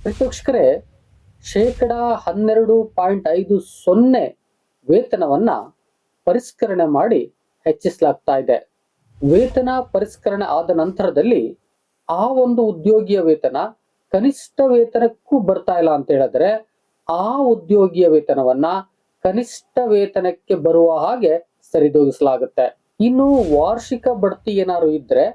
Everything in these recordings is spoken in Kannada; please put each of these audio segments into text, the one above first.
ವೀಕ್ಷಕರೇ, 12.50% ವೇತನವನ್ನ ಪರಿಷ್ಕರಣೆ ಮಾಡಿ ಹೆಚ್ಚಿಸಲಾಗ್ತಾ ಇದೆ. ವೇತನ ಪರಿಷ್ಕರಣೆ ಆದ ನಂತರದಲ್ಲಿ ಆ ಒಂದು ಉದ್ಯೋಗಿಯ ವೇತನ ಕನಿಷ್ಠ ವೇತನಕ್ಕೂ ಬರ್ತಾ ಇಲ್ಲ ಅಂತ ಹೇಳಿದ್ರೆ ಆ ಉದ್ಯೋಗಿಯ ವೇತನವನ್ನ ಕನಿಷ್ಠ ವೇತನಕ್ಕೆ ಬರುವ ಹಾಗೆ ಸರಿದೂಗಿಸಲಾಗುತ್ತೆ. ಇನ್ನು ವಾರ್ಷಿಕ ಬಡ್ತಿ ಏನಾದ್ರು ಇದ್ರೆ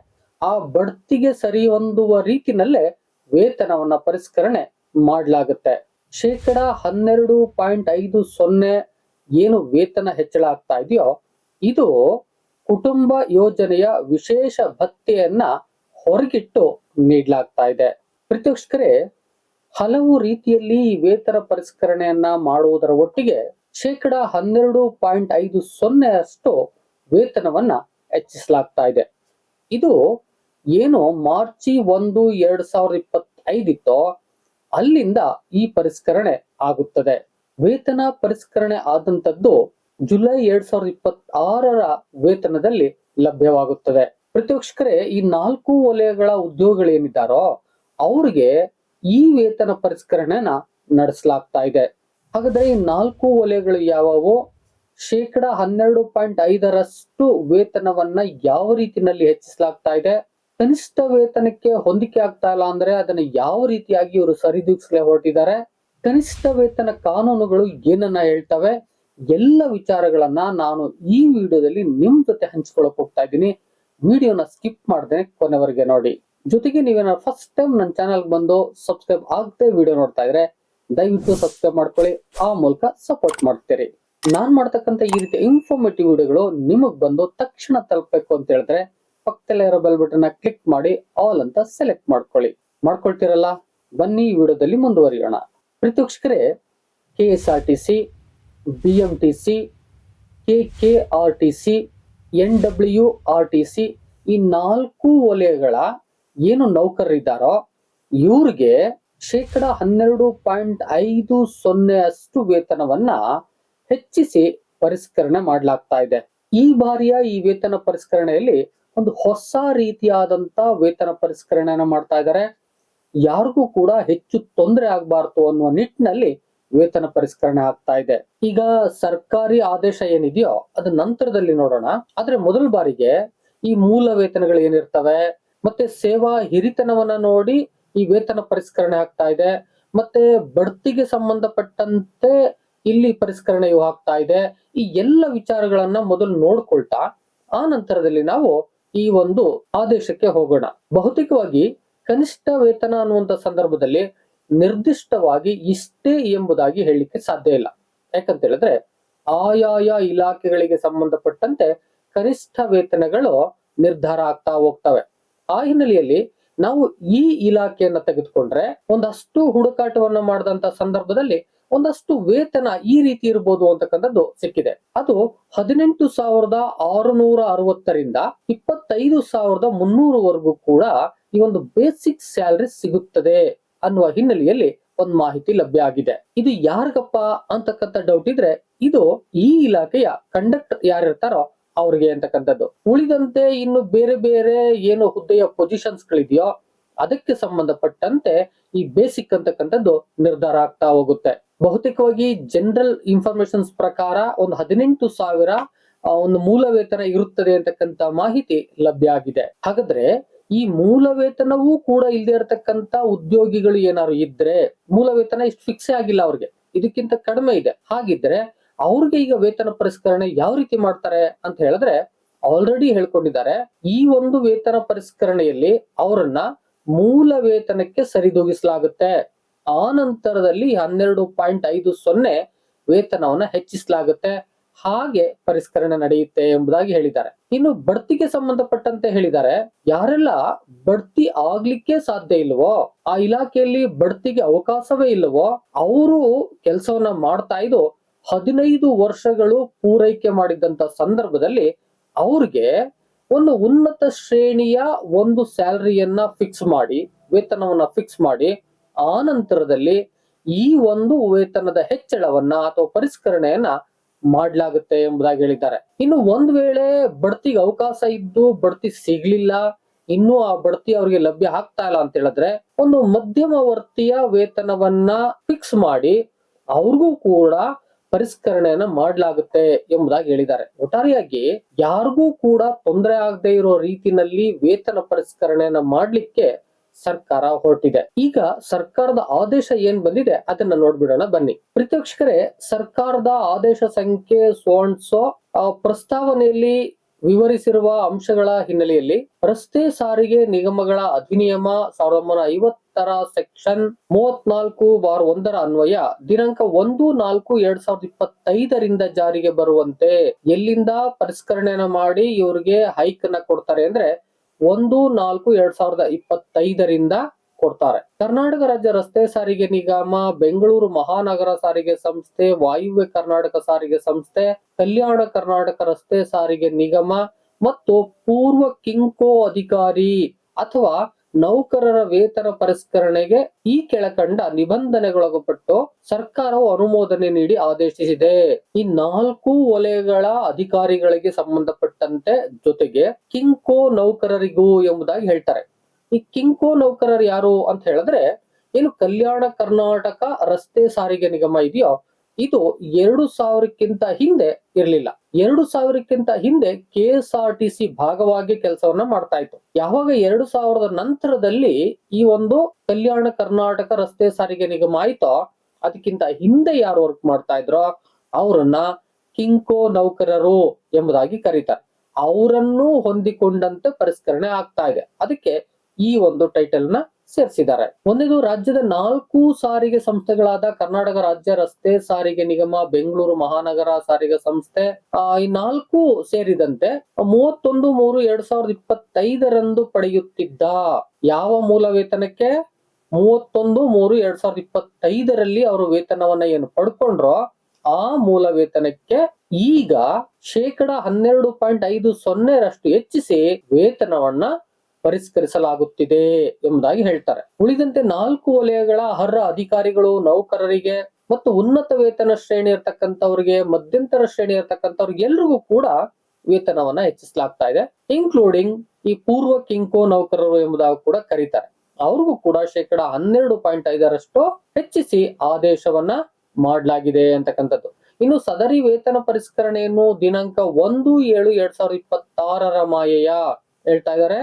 ಆ ಬಡ್ತಿಗೆ ಸರಿ ಹೊಂದುವ ರೀತಿನಲ್ಲೇ ವೇತನವನ್ನ ಪರಿಷ್ಕರಣೆ ಮಾಡಲಾಗುತ್ತೆ. 12.50% ಏನು ವೇತನ ಹೆಚ್ಚಳ ಆಗ್ತಾ ಇದೆಯೋ ಇದು ಕುಟುಂಬ ಯೋಜನೆಯ ವಿಶೇಷ ಭತ್ಯೆಯನ್ನ ಹೊರಗಿಟ್ಟು ನೀಡಲಾಗ್ತಾ ಇದೆ. ವೀಕ್ಷಕರೇ, ಹಲವು ರೀತಿಯಲ್ಲಿ ಈ ವೇತನ ಪರಿಷ್ಕರಣೆಯನ್ನ ಮಾಡುವುದರ ಒಟ್ಟಿಗೆ 12.50% ವೇತನವನ್ನ ಹೆಚ್ಚಿಸಲಾಗ್ತಾ ಇದೆ. ಇದು ಏನು ಮಾರ್ಚ್ 1, 2025 ಇತ್ತೋ ಅಲ್ಲಿಂದ ಈ ಪರಿಷ್ಕರಣೆ ಆಗುತ್ತದೆ. ವೇತನ ಪರಿಷ್ಕರಣೆ ಆದಂತದ್ದು ಜುಲೈ 2026ರ ವೇತನದಲ್ಲಿ ಲಭ್ಯವಾಗುತ್ತದೆ. ವೀಕ್ಷಕರೇ, ಈ 4 ವಲಯಗಳ ಉದ್ಯೋಗಿಗಳೇನಿದ್ದಾರೋ ಅವ್ರಿಗೆ ಈ ವೇತನ ಪರಿಷ್ಕರಣೆನ ನಡೆಸಲಾಗ್ತಾ ಇದೆ. ಹಾಗಾದ್ರೆ ಈ 4 ವಲಯಗಳು ಯಾವುವು? 12.5% ವೇತನವನ್ನ ಯಾವ ರೀತಿಯಲ್ಲಿ ಹೆಚ್ಚಿಸಲಾಗ್ತಾ ಇದೆ? ಕನಿಷ್ಠ ವೇತನಕ್ಕೆ ಹೊಂದಿಕೆ ಆಗ್ತಾ ಇಲ್ಲ ಅಂದ್ರೆ ಅದನ್ನ ಯಾವ ರೀತಿಯಾಗಿ ಇವರು ಸರಿದೂಗಿಸಲೇ ಹೊರಟಿದ್ದಾರೆ? ಕನಿಷ್ಠ ವೇತನ ಕಾನೂನುಗಳು ಏನನ್ನ ಹೇಳ್ತವೆ? ಎಲ್ಲ ವಿಚಾರಗಳನ್ನ ನಾನು ಈ ವಿಡಿಯೋದಲ್ಲಿ ನಿಮ್ ಜೊತೆ ಹಂಚಿಕೊಳ್ಳಕ್ ಹೋಗ್ತಾ ಇದ್ದೀನಿ. ವಿಡಿಯೋನ ಸ್ಕಿಪ್ ಮಾಡದೆ ಕೊನೆವರೆಗೆ ನೋಡಿ. ಜೊತೆಗೆ ನೀವೇನಾದ್ರು ಫಸ್ಟ್ ಟೈಮ್ ನನ್ನ ಚಾನಲ್ ಬಂದು ಸಬ್ಸ್ಕ್ರೈಬ್ ಆಗದೆ ವಿಡಿಯೋ ನೋಡ್ತಾ ಇದ್ರೆ ದಯವಿಟ್ಟು ಸಬ್ಸ್ಕ್ರೈಬ್ ಮಾಡ್ಕೊಳ್ಳಿ, ಆ ಮೂಲಕ ಸಪೋರ್ಟ್ ಮಾಡ್ತೀರಿ. ನಾನ್ ಮಾಡ್ತಕ್ಕಂಥ ಈ ರೀತಿ ಇನ್ಫಾರ್ಮೇಟಿವ್ ವಿಡಿಯೋಗಳು ನಿಮಗ್ ಬಂದು ತಕ್ಷಣ ತಲುಪಬೇಕು ಅಂತ ಹೇಳಿದ್ರೆ ಪಕ್ಕದಲ್ಲೇ ಇರೋ ಬೆಲ್ ಬಟನ್ ಕ್ಲಿಕ್ ಮಾಡಿ ಆಲ್ ಅಂತ ಸೆಲೆಕ್ಟ್ ಮಾಡ್ಕೊಳ್ತಿರಲ್ಲ. ಬನ್ನಿ ಈ ವಿಡಿಯೋದಲ್ಲಿ ಮುಂದುವರಿಯೋಣ. ವೀಕ್ಷಕರೇ, KSRTC, BMTC, KKRTC, NWRTC ಈ 4 ವಲಯಗಳ ಏನು ನೌಕರರಿದ್ದಾರೋ ಇವ್ರಿಗೆ 12.50% ವೇತನವನ್ನ ಹೆಚ್ಚಿಸಿ ಪರಿಷ್ಕರಣೆ ಮಾಡಲಾಗ್ತಾ ಇದೆ. ಈ ಬಾರಿಯ ಈ ವೇತನ ಪರಿಷ್ಕರಣೆಯಲ್ಲಿ ಒಂದು ಹೊಸ ರೀತಿಯಾದಂತ ವೇತನ ಪರಿಷ್ಕರಣೆಯನ್ನ ಮಾಡ್ತಾ ಇದ್ದಾರೆ. ಯಾರಿಗೂ ಕೂಡ ಹೆಚ್ಚು ತೊಂದರೆ ಆಗ್ಬಾರ್ದು ಅನ್ನುವ ನಿಟ್ಟಿನಲ್ಲಿ ವೇತನ ಪರಿಷ್ಕರಣೆ ಆಗ್ತಾ ಇದೆ. ಈಗ ಸರ್ಕಾರಿ ಆದೇಶ ಏನಿದೆಯೋ ಅದು ನಂತರದಲ್ಲಿ ನೋಡೋಣ. ಆದ್ರೆ ಮೊದಲ ಬಾರಿಗೆ ಈ ಮೂಲ ವೇತನಗಳು ಏನಿರ್ತವೆ ಮತ್ತೆ ಸೇವಾ ಹಿರಿತನವನ್ನ ನೋಡಿ ಈ ವೇತನ ಪರಿಷ್ಕರಣೆ ಆಗ್ತಾ ಇದೆ. ಮತ್ತೆ ಬಡ್ತಿಗೆ ಸಂಬಂಧಪಟ್ಟಂತೆ ಇಲ್ಲಿ ಪರಿಷ್ಕರಣೆಯು ಆಗ್ತಾ ಇದೆ. ಈ ಎಲ್ಲ ವಿಚಾರಗಳನ್ನ ಮೊದಲು ನೋಡ್ಕೊಳ್ತಾ ಆ ನಂತರದಲ್ಲಿ ನಾವು ಈ ಒಂದು ಆದೇಶಕ್ಕೆ ಹೋಗೋಣ. ಬಹುತೇಕವಾಗಿ ಕನಿಷ್ಠ ವೇತನ ಅನ್ನುವಂತ ಸಂದರ್ಭದಲ್ಲಿ ನಿರ್ದಿಷ್ಟವಾಗಿ ಇಷ್ಟೇ ಎಂಬುದಾಗಿ ಹೇಳಲಿಕ್ಕೆ ಸಾಧ್ಯ ಇಲ್ಲ. ಯಾಕಂತ ಹೇಳಿದ್ರೆ ಆಯಾಯ ಇಲಾಖೆಗಳಿಗೆ ಸಂಬಂಧಪಟ್ಟಂತೆ ಕನಿಷ್ಠ ವೇತನಗಳು ನಿರ್ಧಾರ ಆಗ್ತಾ ಹೋಗ್ತವೆ. ಆ ಹಿನ್ನೆಲೆಯಲ್ಲಿ ನಾವು ಈ ಇಲಾಖೆಯನ್ನ ತೆಗೆದುಕೊಂಡ್ರೆ ಒಂದಷ್ಟು ಹುಡುಕಾಟವನ್ನ ಮಾಡಿದಂತ ಸಂದರ್ಭದಲ್ಲಿ ಒಂದಷ್ಟು ವೇತನ ಈ ರೀತಿ ಇರಬಹುದು ಅಂತಕ್ಕಂಥದ್ದು ಸಿಕ್ಕಿದೆ. ಅದು 18,660ರಿಂದ 25,300ವರೆಗೂ ಕೂಡ ಈ ಒಂದು ಬೇಸಿಕ್ ಸ್ಯಾಲರಿ ಸಿಗುತ್ತದೆ ಅನ್ನುವ ಹಿನ್ನೆಲೆಯಲ್ಲಿ ಒಂದು ಮಾಹಿತಿ ಲಭ್ಯ ಆಗಿದೆ. ಇದು ಯಾರಿಗಪ್ಪ ಅಂತಕ್ಕಂಥ ಡೌಟ್ ಇದ್ರೆ ಇದು ಈ ಇಲಾಖೆಯ ಕಂಡಕ್ಟರ್ ಯಾರಿರ್ತಾರೋ ಅವ್ರಿಗೆ ಅಂತಕ್ಕಂಥದ್ದು. ಉಳಿದಂತೆ ಇನ್ನು ಬೇರೆ ಬೇರೆ ಏನು ಹುದ್ದೆಯ ಪೊಸಿಷನ್ಸ್ ಗಳಿದೆಯೋ ಅದಕ್ಕೆ ಸಂಬಂಧಪಟ್ಟಂತೆ ಈ ಬೇಸಿಕ್ ಅಂತಕ್ಕಂಥದ್ದು ನಿರ್ಧಾರ ಆಗ್ತಾ ಹೋಗುತ್ತೆ. ಬಹುತೇಕವಾಗಿ ಜನರಲ್ ಇನ್ಫಾರ್ಮೇಶನ್ಸ್ ಪ್ರಕಾರ ಒಂದು 18,000 ಒಂದು ಮೂಲ ವೇತನ ಇರುತ್ತದೆ ಅಂತಕ್ಕಂಥ ಮಾಹಿತಿ ಲಭ್ಯ ಆಗಿದೆ. ಹಾಗಾದ್ರೆ ಈ ಮೂಲ ವೇತನವೂ ಕೂಡ ಇಲ್ಲದೆ ಇರತಕ್ಕಂತ ಉದ್ಯೋಗಿಗಳು ಏನಾದ್ರು ಇದ್ರೆ ಮೂಲ ವೇತನ ಇಷ್ಟು ಫಿಕ್ಸೇ ಆಗಿಲ್ಲ ಅವ್ರಿಗೆ, ಇದಕ್ಕಿಂತ ಕಡಿಮೆ ಇದೆ. ಹಾಗಿದ್ರೆ ಅವ್ರಿಗೆ ಈಗ ವೇತನ ಪರಿಷ್ಕರಣೆ ಯಾವ ರೀತಿ ಮಾಡ್ತಾರೆ ಅಂತ ಹೇಳಿದ್ರೆ ಆಲ್ರೆಡಿ ಹೇಳ್ಕೊಂಡಿದ್ದಾರೆ. ಈ ಒಂದು ವೇತನ ಪರಿಷ್ಕರಣೆಯಲ್ಲಿ ಅವರನ್ನ ಮೂಲ ವೇತನಕ್ಕೆ ಸರಿದೂಗಿಸಲಾಗುತ್ತೆ. ಆ ನಂತರದಲ್ಲಿ 12.50% ವೇತನವನ್ನ ಹೆಚ್ಚಿಸಲಾಗುತ್ತೆ. ಹಾಗೆ ಪರಿಷ್ಕರಣೆ ನಡೆಯುತ್ತೆ ಎಂಬುದಾಗಿ ಹೇಳಿದ್ದಾರೆ. ಇನ್ನು ಬಡ್ತಿಗೆ ಸಂಬಂಧಪಟ್ಟಂತೆ ಹೇಳಿದ್ದಾರೆ, ಯಾರೆಲ್ಲ ಬಡ್ತಿ ಆಗ್ಲಿಕ್ಕೆ ಸಾಧ್ಯ ಇಲ್ವೋ, ಆ ಇಲಾಖೆಯಲ್ಲಿ ಬಡ್ತಿಗೆ ಅವಕಾಶವೇ ಇಲ್ಲವೋ ಅವರು ಕೆಲಸವನ್ನ ಮಾಡ್ತಾ ಇದ್ದು 15 ವರ್ಷಗಳು ಪೂರೈಕೆ ಮಾಡಿದಂತ ಸಂದರ್ಭದಲ್ಲಿ ಅವ್ರಿಗೆ ಒಂದು ಉನ್ನತ ಶ್ರೇಣಿಯ ಒಂದು ಸ್ಯಾಲರಿಯನ್ನ ಫಿಕ್ಸ್ ಮಾಡಿ, ವೇತನವನ್ನ ಫಿಕ್ಸ್ ಮಾಡಿ ಆ ನಂತರದಲ್ಲಿ ಈ ಒಂದು ವೇತನದ ಹೆಚ್ಚಳವನ್ನ ಅಥವಾ ಪರಿಷ್ಕರಣೆಯನ್ನ ಮಾಡಲಾಗುತ್ತೆ ಎಂಬುದಾಗಿ ಹೇಳಿದ್ದಾರೆ. ಇನ್ನು ಒಂದ್ ವೇಳೆ ಬಡ್ತಿಗೆ ಅವಕಾಶ ಇದ್ದು ಬಡ್ತಿ ಸಿಗ್ಲಿಲ್ಲ, ಇನ್ನೂ ಆ ಬಡ್ತಿ ಅವರಿಗೆ ಲಭ್ಯ ಆಗ್ತಾ ಇಲ್ಲ ಅಂತ ಹೇಳಿದ್ರೆ ಒಂದು ಮಧ್ಯಮವರ್ತಿಯ ವೇತನವನ್ನ ಫಿಕ್ಸ್ ಮಾಡಿ ಅವ್ರಿಗೂ ಕೂಡ ಪರಿಷ್ಕರಣೆಯನ್ನ ಮಾಡಲಾಗುತ್ತೆ ಎಂಬುದಾಗಿ ಹೇಳಿದ್ದಾರೆ. ಒಟ್ಟಾರೆಯಾಗಿ ಯಾರಿಗೂ ಕೂಡ ತೊಂದರೆ ಆಗದೆ ಇರೋ ರೀತಿನಲ್ಲಿ ವೇತನ ಪರಿಷ್ಕರಣೆಯನ್ನ ಮಾಡ್ಲಿಕ್ಕೆ ಸರ್ಕಾರ ಹೊರಟಿದೆ. ಈಗ ಸರ್ಕಾರದ ಆದೇಶ ಏನ್ ಬಂದಿದೆ ಅದನ್ನ ನೋಡ್ಬಿಡೋಣ ಬನ್ನಿ. ಪ್ರೀತಿವೀಕ್ಷಕರೇ, ಸರ್ಕಾರದ ಆದೇಶ ಸಂಖ್ಯೆ ಸೋ ಪ್ರಸ್ತಾವನೆಯಲ್ಲಿ ವಿವರಿಸಿರುವ ಅಂಶಗಳ ಹಿನ್ನೆಲೆಯಲ್ಲಿ ರಸ್ತೆ ಸಾರಿಗೆ ನಿಗಮಗಳ ಅಧಿನಿಯಮ 1950ರ ಸೆಕ್ಷನ್ 34/1 ಅನ್ವಯ ದಿನಾಂಕ 1/4/2025 ಜಾರಿಗೆ ಬರುವಂತೆ ಎಲ್ಲಿಂದ ಪರಿಷ್ಕರಣೆಯನ್ನ ಮಾಡಿ ಇವರಿಗೆ ಹೈಕ್ ಅನ್ನ ಕೊಡ್ತಾರೆ ಅಂದ್ರೆ 1/4/2025 ಕೊಡ್ತಾರೆ. ಕರ್ನಾಟಕ ರಾಜ್ಯ ರಸ್ತೆ ಸಾರಿಗೆ ನಿಗಮ, ಬೆಂಗಳೂರು ಮಹಾನಗರ ಸಾರಿಗೆ ಸಂಸ್ಥೆ, ವಾಯುವ್ಯ ಕರ್ನಾಟಕ ಸಾರಿಗೆ ಸಂಸ್ಥೆ, ಕಲ್ಯಾಣ ಕರ್ನಾಟಕ ರಸ್ತೆ ಸಾರಿಗೆ ನಿಗಮ ಮತ್ತು ಪೂರ್ವ ಕಿಂಗ್ಕೋ ಅಧಿಕಾರಿ ಅಥವಾ ನೌಕರರ ವೇತನ ಪರಿಷ್ಕರಣೆಗೆ ಈ ಕೆಳಕಂಡ ನಿಬಂಧನೆಗೊಳಪಟ್ಟು ಸರ್ಕಾರವು ಅನುಮೋದನೆ ನೀಡಿ ಆದೇಶಿಸಿದೆ. ಈ 4 ವಲಯಗಳ ಅಧಿಕಾರಿಗಳಿಗೆ ಸಂಬಂಧಪಟ್ಟಂತೆ ಜೊತೆಗೆ ಕಿಂಗ್ಕೋ ನೌಕರರಿಗೂ ಎಂಬುದಾಗಿ ಹೇಳ್ತಾರೆ. ಈ ಕಿಂಗ್ಕೋ ನೌಕರರು ಯಾರು ಅಂತ ಹೇಳಿದ್ರೆ ಏನು ಕಲ್ಯಾಣ ಕರ್ನಾಟಕ ರಸ್ತೆ ಸಾರಿಗೆ ನಿಗಮ ಇದೆಯೋ ಇದು 2000ಕ್ಕಿಂತ ಹಿಂದೆ ಇರಲಿಲ್ಲ. 2000ಕ್ಕಿಂತ ಹಿಂದೆ KSRTC ಭಾಗವಾಗಿ ಕೆಲಸವನ್ನ ಮಾಡ್ತಾ ಇತ್ತು. ಯಾವಾಗ 2000ದ ನಂತರದಲ್ಲಿ ಈ ಒಂದು ಕಲ್ಯಾಣ ಕರ್ನಾಟಕ ರಸ್ತೆ ಸಾರಿಗೆ ನಿಗಮ ಆಯ್ತೋ ಅದಕ್ಕಿಂತ ಹಿಂದೆ ಯಾರು ವರ್ಕ್ ಮಾಡ್ತಾ ಇದ್ರೋ ಅವರನ್ನ ಕಿಂಗ್ಕೋ ನೌಕರರು ಎಂಬುದಾಗಿ ಕರೀತಾರೆ. ಅವರನ್ನು ಹೊಂದಿಕೊಂಡಂತೆ ಪರಿಷ್ಕರಣೆ ಆಗ್ತಾ ಇದೆ. ಅದಕ್ಕೆ ಈ ಒಂದು ಟೈಟಲ್ ನ ಸೇರಿಸಿದ್ದಾರೆ. ಒಂದೇದು ರಾಜ್ಯದ 4 ಸಾರಿಗೆ ಸಂಸ್ಥೆಗಳಾದ ಕರ್ನಾಟಕ ರಾಜ್ಯ ರಸ್ತೆ ಸಾರಿಗೆ ನಿಗಮ, ಬೆಂಗಳೂರು ಮಹಾನಗರ ಸಾರಿಗೆ ಸಂಸ್ಥೆ ಈ 4 ಸೇರಿದಂತೆ 31/3/2025 ಪಡೆಯುತ್ತಿದ್ದ ಯಾವ ಮೂಲ ವೇತನಕ್ಕೆ 31/3/2025 ಅವರು ವೇತನವನ್ನ ಏನು ಪಡ್ಕೊಂಡ್ರೋ ಆ ಮೂಲ ವೇತನಕ್ಕೆ ಈಗ 12.50% ಹೆಚ್ಚಿಸಿ ವೇತನವನ್ನ ಪರಿಷ್ಕರಿಸಲಾಗುತ್ತಿದೆ ಎಂಬುದಾಗಿ ಹೇಳ್ತಾರೆ. ಉಳಿದಂತೆ 4 ವಲಯಗಳ ಅರ್ಹ ಅಧಿಕಾರಿಗಳು, ನೌಕರರಿಗೆ ಮತ್ತು ಉನ್ನತ ವೇತನ ಶ್ರೇಣಿ ಇರತಕ್ಕಂಥವ್ರಿಗೆ, ಮಧ್ಯಂತರ ಶ್ರೇಣಿ ಇರತಕ್ಕಂಥವ್ರಿಗೆ ಎಲ್ರಿಗೂ ಕೂಡ ವೇತನವನ್ನ ಹೆಚ್ಚಿಸಲಾಗ್ತಾ ಇದೆ. ಇನ್ಕ್ಲೂಡಿಂಗ್ ಈ ಪೂರ್ವ ಕಿಂಗ್ಕೋ ನೌಕರರು ಎಂಬುದಾಗಿ ಕೂಡ ಕರೀತಾರೆ. ಅವ್ರಿಗೂ ಕೂಡ 12.5% ಹೆಚ್ಚಿಸಿ ಆದೇಶವನ್ನ ಮಾಡಲಾಗಿದೆ ಅಂತಕ್ಕಂಥದ್ದು. ಇನ್ನು ಸದರಿ ವೇತನ ಪರಿಷ್ಕರಣೆಯನ್ನು ದಿನಾಂಕ 1/7/2026 ಮಾಯೆಯ ಹೇಳ್ತಾ ಇದ್ದಾರೆ.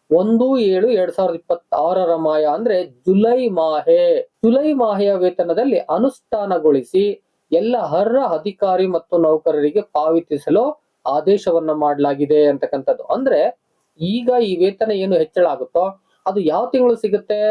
1/7/2026 ಮಾಯ ಅಂದ್ರೆ ಜುಲೈ ಮಾಹೆಯ ವೇತನದಲ್ಲಿ ಅನುಷ್ಠಾನಗೊಳಿಸಿ ಎಲ್ಲ ಅರ್ಹ ಅಧಿಕಾರಿ ಮತ್ತು ನೌಕರರಿಗೆ ಪಾವತಿಸಲು ಆದೇಶವನ್ನ ಮಾಡಲಾಗಿದೆ ಅಂತಕ್ಕಂಥದ್ದು. ಅಂದ್ರೆ ಈಗ ಈ ವೇತನ ಏನು ಹೆಚ್ಚಳ ಆಗುತ್ತೋ ಅದು ಯಾವ ತಿಂಗಳು ಸಿಗುತ್ತೆ?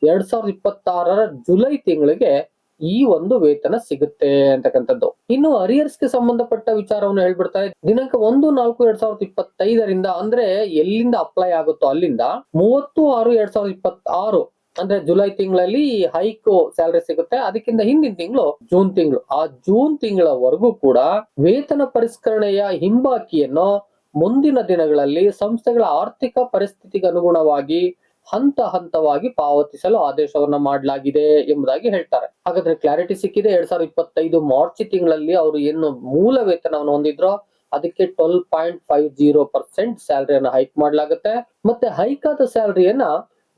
2026ರ ಜುಲೈ ತಿಂಗಳಿಗೆ ಈ ಒಂದು ವೇತನ ಸಿಗುತ್ತೆ ಅಂತಕ್ಕಂಥದ್ದು. ಇನ್ನು ಅರಿಯರ್ಸ್ ಗೆ ಸಂಬಂಧಪಟ್ಟ ವಿಚಾರವನ್ನು ಹೇಳ್ಬಿಡ್ತಾರೆ. ದಿನಾಂಕ 1/4/2025 ಅಂದ್ರೆ ಎಲ್ಲಿಂದ ಅಪ್ಲೈ ಆಗುತ್ತೋ ಅಲ್ಲಿಂದ 30/6/2026 ಅಂದ್ರೆ ಜುಲೈ ತಿಂಗಳಲ್ಲಿ ಹೈಕ್ ಸ್ಯಾಲರಿ ಸಿಗುತ್ತೆ. ಅದಕ್ಕಿಂತ ಹಿಂದಿನ ತಿಂಗಳು ಜೂನ್ ತಿಂಗಳು, ಆ ಜೂನ್ ತಿಂಗಳವರೆಗೂ ಕೂಡ ವೇತನ ಪರಿಷ್ಕರಣೆಯ ಹಿಂಬಾಕಿಯನ್ನು ಮುಂದಿನ ದಿನಗಳಲ್ಲಿ ಸಂಸ್ಥೆಗಳ ಆರ್ಥಿಕ ಪರಿಸ್ಥಿತಿಗೆ ಅನುಗುಣವಾಗಿ ಹಂತ ಹಂತವಾಗಿ ಪಾವತಿಸಲು ಆದೇಶವನ್ನ ಮಾಡಲಾಗಿದೆ ಎಂಬುದಾಗಿ ಹೇಳ್ತಾರೆ. ಹಾಗಾದ್ರೆ ಕ್ಲಾರಿಟಿ ಸಿಕ್ಕಿದೆ. 2025 ಮಾರ್ಚ್ ತಿಂಗಳಲ್ಲಿ ಅವರು ಏನು ಮೂಲ ವೇತನವನ್ನು ಹೊಂದಿದ್ರೋ ಅದಕ್ಕೆ 12.50% ಸ್ಯಾಲರಿಯನ್ನ ಹೈಕ್ ಮಾಡಲಾಗುತ್ತೆ. ಮತ್ತೆ ಹೈಕ್ ಆದ ಸ್ಯಾಲರಿಯನ್ನ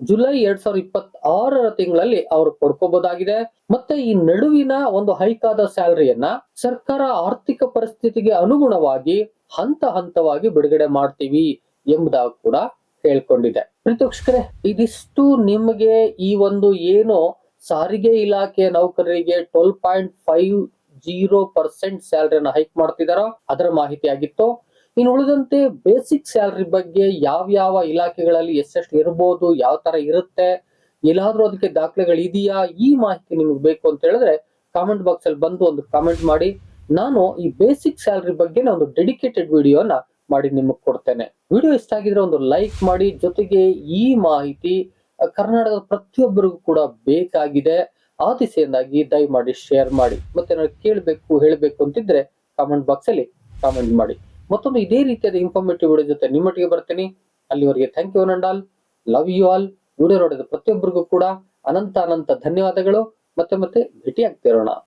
ಜುಲೈ 2026ರ ತಿಂಗಳಲ್ಲಿ ಅವರು ಪಡ್ಕೋಬಹುದಾಗಿದೆ. ಮತ್ತೆ ಈ ನಡುವಿನ ಒಂದು ಹೈಕ್ ಆದ ಸ್ಯಾಲರಿಯನ್ನ ಸರ್ಕಾರ ಆರ್ಥಿಕ ಪರಿಸ್ಥಿತಿಗೆ ಅನುಗುಣವಾಗಿ ಹಂತ ಹಂತವಾಗಿ ಬಿಡುಗಡೆ ಮಾಡ್ತೀವಿ ಎಂಬುದಾಗಿ ಕೂಡ ಹೇಳ್ಕೊಂಡಿದೆ. ಪ್ರೀತಿವೀಕ್ಷಕರೇ, ಇದಿಷ್ಟು ನಿಮಗೆ ಈ ಒಂದು ಏನು ಸಾರಿಗೆ ಇಲಾಖೆ ನೌಕರರಿಗೆ 12.50% ಸ್ಯಾಲರಿಯನ್ನು ಹೈಕ್ ಮಾಡ್ತಿದಾರೋ ಅದರ ಮಾಹಿತಿ ಆಗಿತ್ತು. ಇನ್ನು ಉಳಿದಂತೆ ಬೇಸಿಕ್ ಸ್ಯಾಲರಿ ಬಗ್ಗೆ ಯಾವ ಇಲಾಖೆಗಳಲ್ಲಿ ಎಷ್ಟೆಷ್ಟು ಇರಬಹುದು, ಯಾವ ತರ ಇರುತ್ತೆ, ಎಲ್ಲಾದ್ರೂ ಅದಕ್ಕೆ ದಾಖಲೆಗಳು ಇದೆಯಾ, ಈ ಮಾಹಿತಿ ನಿಮ್ಗೆ ಬೇಕು ಅಂತ ಹೇಳಿದ್ರೆ ಕಾಮೆಂಟ್ ಬಾಕ್ಸ್ ಅಲ್ಲಿ ಬಂದು ಒಂದು ಕಾಮೆಂಟ್ ಮಾಡಿ. ನಾನು ಈ ಬೇಸಿಕ್ ಸ್ಯಾಲರಿ ಬಗ್ಗೆ ಒಂದು ಡೆಡಿಕೇಟೆಡ್ ವಿಡಿಯೋನ ಮಾಡಿ ನಿಮಗೆ ಕೊಡ್ತೇನೆ. ವಿಡಿಯೋ ಇಷ್ಟ ಆಗಿದ್ರೆ ಒಂದು ಲೈಕ್ ಮಾಡಿ. ಜೊತೆಗೆ ಈ ಮಾಹಿತಿ ಕರ್ನಾಟಕದ ಪ್ರತಿಯೊಬ್ಬರಿಗೂ ಕೂಡ ಬೇಕಾಗಿದೆ. ಆ ದಿಸೆಯಿಂದಾಗಿ ದಯಮಾಡಿ ಶೇರ್ ಮಾಡಿ. ಮತ್ತೆ ನಾನು ಕೇಳಬೇಕು ಹೇಳಬೇಕು ಅಂತಿದ್ರೆ ಕಾಮೆಂಟ್ ಬಾಕ್ಸ್ ಅಲ್ಲಿ ಕಾಮೆಂಟ್ ಮಾಡಿ. ಮತ್ತೊಂದು ಇದೇ ರೀತಿಯಾದ ಇನ್ಫಾರ್ಮೇಟಿವ್ ವಿಡಿಯೋ ಜೊತೆ ನಿಮ್ಮೊಟ್ಟಿಗೆ ಬರ್ತೀನಿ. ಅಲ್ಲಿವರೆಗೆ thank you and all, love you all. Video ನೋಡಿದ ಪ್ರತಿಯೊಬ್ಬರಿಗೂ ಕೂಡ ಅನಂತ ಧನ್ಯವಾದಗಳು. ಮತ್ತೆ ಭೇಟಿ ಆಗ್ತಿರೋಣ.